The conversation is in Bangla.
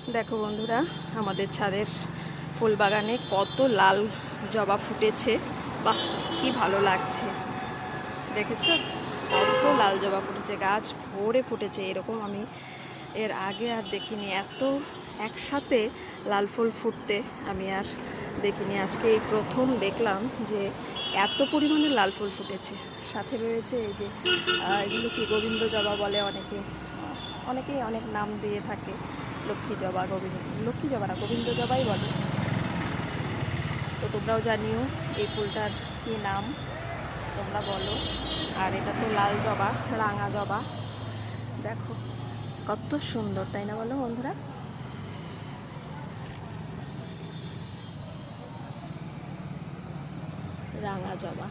দেখো বন্ধুরা, আমাদের ছাদের ফুল বাগানে কত লাল জবা ফুটেছে। বাহ, কি ভালো লাগছে। দেখেছো কত লাল জবা ফুটেছে, গাছ ভরে ফুটেছে। এরকম আমি এর আগে আর দেখিনি, এত একসাথে লাল ফুল ফুটতে আমি আর দেখিনি। আজকে এই প্রথম দেখলাম যে এত পরিমাণে লাল ফুল ফুটেছে। সাথে রয়েছে এই যে এগুলো কি গোবিন্দ জবা বলে অনেকেই অনেক নাম দিয়ে থাকে। লক্ষ্মী জবা, লক্ষ্মী জবা না, গোবিন্দ জবাই বলে। তো তোমরাও জানিও এই ফুলটার কী নাম, তোমরা বলো। আর এটা তো লাল জবা, রাঙা জবা। দেখো কত সুন্দর, তাই না বলো বন্ধুরা? রাঙা জবা।